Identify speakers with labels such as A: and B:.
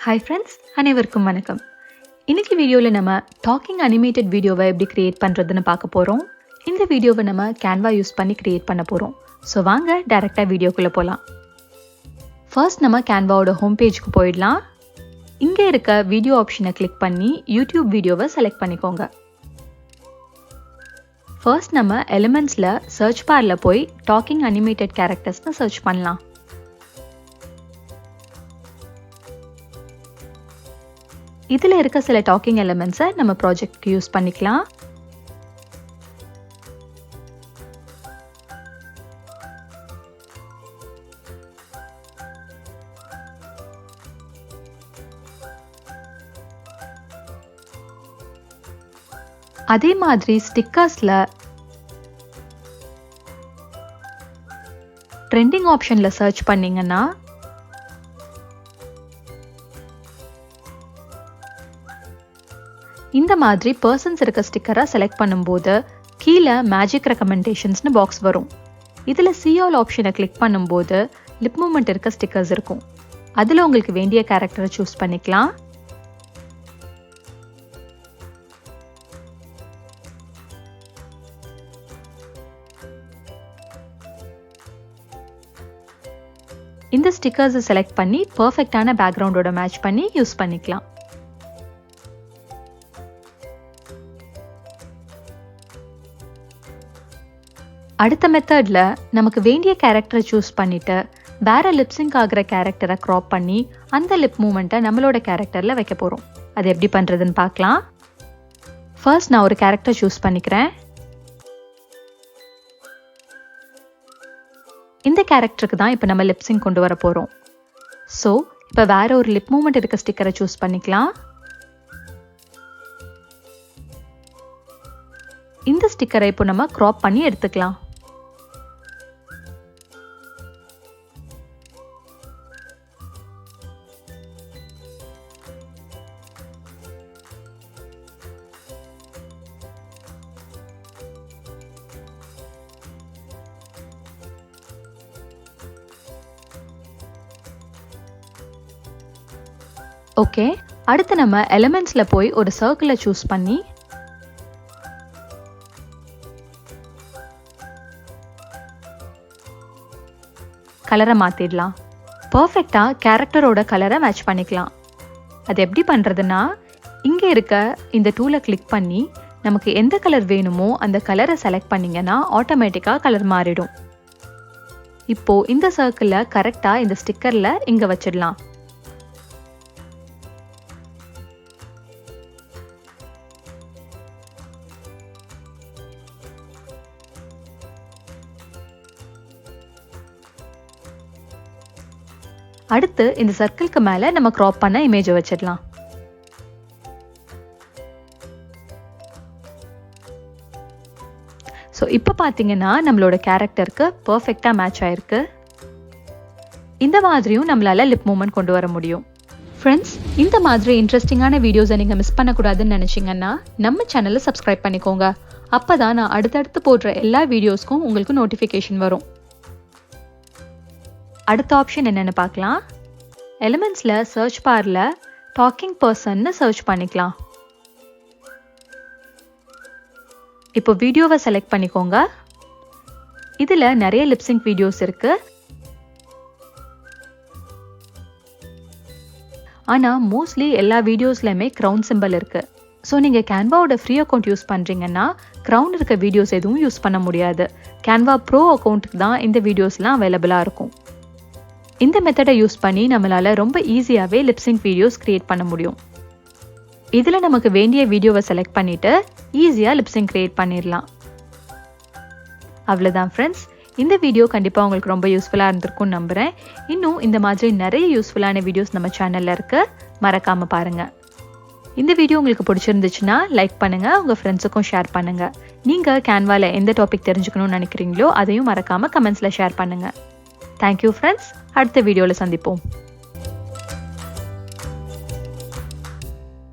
A: Hi friends, அனைவருக்கும் வணக்கம். இன்னைக்கு வீடியோவில் நம்ம டாக்கிங் அனிமேட்டட் வீடியோவை எப்படி கிரியேட் பண்ணுறதுன்னு பார்க்க போகிறோம். இந்த வீடியோவை நம்ம கேன்வா யூஸ் பண்ணி கிரியேட் பண்ண போகிறோம். ஸோ வாங்க டைரெக்டாக வீடியோக்குள்ளே போகலாம். ஃபர்ஸ்ட் நம்ம கேன்வாவோட ஹோம் பேஜ்க்கு போயிடலாம். இங்கே இருக்க வீடியோ ஆப்ஷனை கிளிக் பண்ணி யூடியூப் வீடியோவை செலக்ட் பண்ணிக்கோங்க. ஃபர்ஸ்ட் நம்ம எலிமெண்ட்ஸில் சர்ச் பாரில் போய் டாக்கிங் அனிமேட்டட் கேரக்டர்ஸ்னு சர்ச் பண்ணலாம். இதில் இருக்க சில டாக்கிங் எலிமெண்ட்ஸை நம்ம ப்ராஜெக்ட்க்கு யூஸ் பண்ணிக்கலாம். அதே மாதிரி ஸ்டிக்கர்ஸில் ட்ரெண்டிங் ஆப்ஷனில் சர்ச் பண்ணிங்கன்னா இந்த மாதிரி பர்சன்ஸ் இருக்க ஸ்டிக்கரை செலக்ட் பண்ணும்போது கீழே மேஜிக் ரெக்கமெண்டேஷன்ஸ்னு பாக்ஸ் வரும். இதில் சிஆல் ஆப்ஷனை கிளிக் பண்ணும்போது லிப் மூமெண்ட் இருக்க ஸ்டிக்கர்ஸ் இருக்கும். அதில் உங்களுக்கு வேண்டிய கேரக்டரை சூஸ் பண்ணிக்கலாம். இந்த ஸ்டிக்கர்ஸை செலக்ட் பண்ணி பர்ஃபெக்டான பேக்ரவுண்டோட மேட்ச் பண்ணி யூஸ் பண்ணிக்கலாம். அடுத்த மெத்தடில் நமக்கு வேண்டிய கேரக்டரை சூஸ் பண்ணிவிட்டு வேறு லிப்ஸிங்க் ஆகிற கேரக்டரை க்ராப் பண்ணி அந்த லிப் மூமெண்ட்டை நம்மளோட கேரக்டரில் வைக்க போகிறோம். அது எப்படி பண்ணுறதுன்னு பார்க்கலாம். ஃபர்ஸ்ட் நான் ஒரு கேரக்டர் சூஸ் பண்ணிக்கிறேன். இந்த கேரக்டருக்கு தான் இப்போ நம்ம லிப்ஸிங் கொண்டு வர போகிறோம். ஸோ இப்போ வேற ஒரு லிப் மூமெண்ட் இருக்க ஸ்டிக்கரை சூஸ் பண்ணிக்கலாம். இந்த ஸ்டிக்கரை இப்போ நம்ம க்ராப் பண்ணி எடுத்துக்கலாம். ஓகே, அடுத்து நம்ம எலிமெண்ட்ஸில் போய் ஒரு சர்க்கிளை சூஸ் பண்ணி கலரை மாற்றிடலாம். பர்ஃபெக்டாக கேரக்டரோட கலரை மேட்ச் பண்ணிக்கலாம். அது எப்படி பண்ணுறதுன்னா, இங்கே இருக்க இந்த டூலை கிளிக் பண்ணி நமக்கு எந்த கலர் வேணுமோ அந்த கலரை செலக்ட் பண்ணிங்கன்னா ஆட்டோமேட்டிக்காக கலர் மாறிடும். இப்போது இந்த சர்க்கிளில் கரெக்டாக இந்த ஸ்டிக்கரில் இங்கே வச்சிடலாம். அடுத்து இந்த சர்க்கிள்க்கு மேலே நம்ம க்ராப் பண்ண இமேஜை வச்சிடலாம். ஸோ இப்போ பார்த்தீங்கன்னா நம்மளோட கேரக்டருக்கு பர்ஃபெக்டாக மேட்ச் ஆயிருக்கு. இந்த மாதிரியும் நம்மளால லிப் மூமெண்ட் கொண்டு வர முடியும். ஃப்ரெண்ட்ஸ், இந்த மாதிரி இன்ட்ரெஸ்டிங்கான வீடியோஸை நீங்கள் மிஸ் பண்ணக்கூடாதுன்னு நினச்சிங்கன்னா நம்ம சேனலை சப்ஸ்கிரைப் பண்ணிக்கோங்க. அப்போ தான் நான் அடுத்தடுத்து போடுற எல்லா வீடியோஸ்க்கும் உங்களுக்கு நோட்டிஃபிகேஷன் வரும். அடுத்த ஆப்ஷன் என்னென்னு பார்க்கலாம். எலிமெண்ட்ஸில் சர்ச் பாரில் டாக்கிங் பர்சன்னு சர்ச் பண்ணிக்கலாம். இப்போ வீடியோவை செலக்ட் பண்ணிக்கோங்க. இதில் நிறைய லிப்சிங்க் வீடியோஸ் இருக்கு. ஆனால் மோஸ்ட்லி எல்லா வீடியோஸ்லையுமே க்ரௌன் சிம்பிள் இருக்கு. ஸோ நீங்கள் கேன்வாவோட ஃப்ரீ அக்கௌண்ட் யூஸ் பண்ணுறீங்கன்னா க்ரௌன் இருக்க வீடியோஸ் எதுவும் யூஸ் பண்ண முடியாது. கேன்வா ப்ரோ அக்கௌண்ட்டுக்கு தான் இந்த வீடியோஸ்லாம் அவைலபிளாக இருக்கும். இந்த மெத்தடை யூஸ் பண்ணி நம்மளால ரொம்ப ஈஸியாகவே லிப்சிங்க் வீடியோஸ் கிரியேட் பண்ண முடியும். இதில் நமக்கு வேண்டிய வீடியோவை செலக்ட் பண்ணிவிட்டு ஈஸியாக லிப்சிங்க் கிரியேட் பண்ணிடலாம். அவ்வளோதான் ஃப்ரெண்ட்ஸ். இந்த வீடியோ கண்டிப்பாக உங்களுக்கு ரொம்ப யூஸ்ஃபுல்லாக இருந்திருக்கும்னு நம்புகிறேன். இன்னும் இந்த மாதிரி நிறைய யூஸ்ஃபுல்லான வீடியோஸ் நம்ம சேனலில் இருக்குது, மறக்காமல் பாருங்கள். இந்த வீடியோ உங்களுக்கு பிடிச்சிருந்துச்சுன்னா லைக் பண்ணுங்கள், உங்கள் ஃப்ரெண்ட்ஸுக்கும் ஷேர் பண்ணுங்கள். நீங்கள் கேன்வாவில் எந்த டாபிக் தெரிஞ்சுக்கணும்னு நினைக்கிறீங்களோ அதையும் மறக்காமல் கமெண்ட்ஸில் ஷேர் பண்ணுங்கள். Thank you friends. அடுத்த வீடியோவில் சந்திப்போம்.